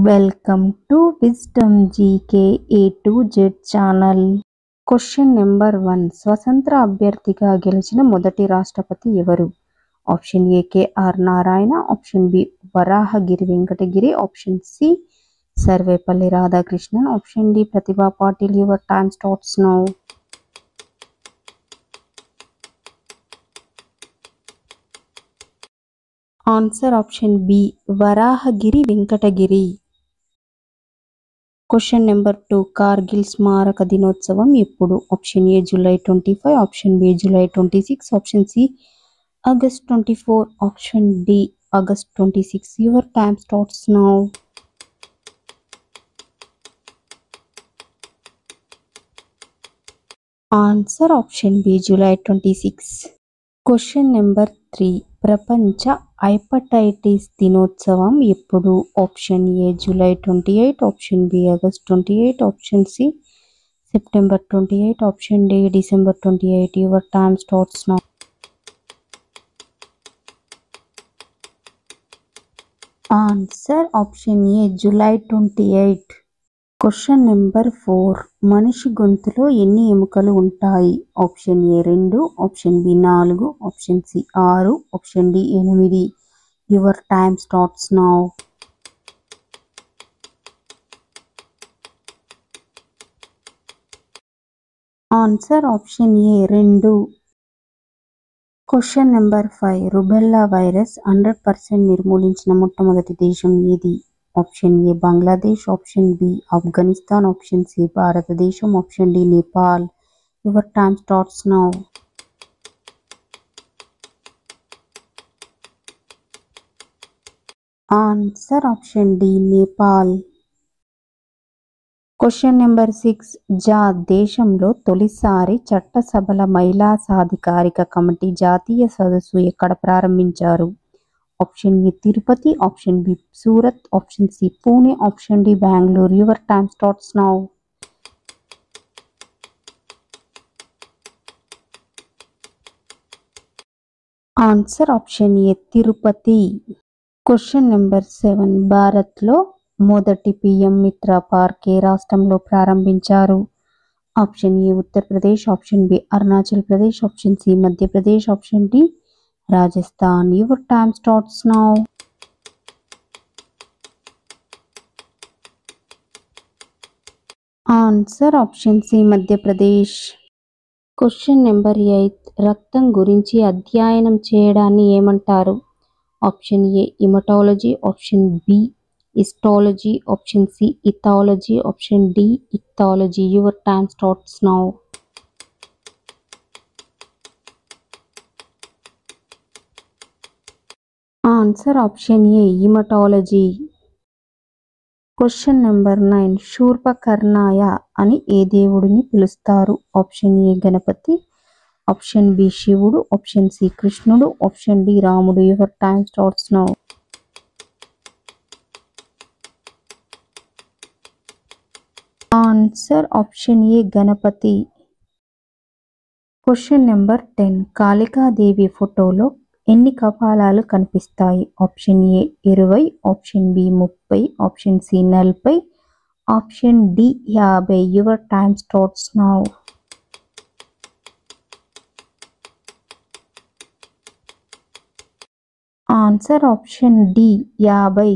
Welcome to wisdom GK A to Z channel. Question number 1. స్వతంత్ర అభ్యర్థిగా గెలిచిన మొదటి రాష్ట్రపతి ఎవరు? Option A KR Narayana, option B Varahagiri Venkatagiri, option C Sarvepalli Radhakrishnan, option D Pratibha Patil. Your time starts now. Answer option B Varahagiri Venkatagiri. Question number 2. Kargil స్మారక దినోత్సవం ఎప్పుడు? Option A July 25, option B July 26, option C August 24, option D August 26. Your time starts now. Answer option B July 26. Question number 3. ప్రపంచ hepatitis దినోత్సవం ఎప్పుడు? Option A July 28, option B August 28, option C September 28, option D December 28. Your time starts now. Answer option A July 28. Question number 4. మనిషి గొంతులో ఎన్ని ఎముకలు ఉంటాయి? Option A 2, option B 4, option C 6, option D 8. Your time starts now. Answer option A 2. Question number 5. Rubella virus 100% నిర్మూలించిన మొట్టమొదటి దేశం ఏది? Option A Bangladesh, option B Afghanistan, option C భారతదేశం, option D Nepal. Your time starts now. Answer option D Nepal. Question number 6. దేశంలో తొలిసారి చట్టసభల మహిళా సాధికారిక committee జాతీయ సదస్సు ఎక్కడ ప్రారంభించారు? Option A Tirupati, option B Surat, option C Pune, option D Bengaluru. Your time starts now. Answer option A Tirupati. Question number 7. భారత్లో మొదటి PM మిత్ర పార్క్ ఏ రాష్ట్రంలో ప్రారంభించారు? Option A Uttar Pradesh, option B Arunachal Pradesh, option C Madhya Pradesh, option D Rajasthan. Your time starts now. Answer option C Madhya Pradesh. Question number 8. రక్తం గురించి అధ్యయనం చేయడాన్ని ఏమంటారు? Option A haematology, option B histology, option C ethology, option D ethology. Your time starts now. Answer option A haematology. Question number 9. శూర్పకర్ణాయ అని ఏ దేవుడిని పిలుస్తారు? Option A Ganapati, option B శివుడు, ఆప్షన్ సి కృష్ణుడు, ఆప్షన్ డి రాముడు. Your time starts now. Answer option A Ganapati. Question number 10. Kalikadevi ఫోటోలో ఎన్ని కపాలాలు కనిపిస్తాయి? Option A 20, option B 30, option C 40, option D 50. Your time starts now. Answer option D 50.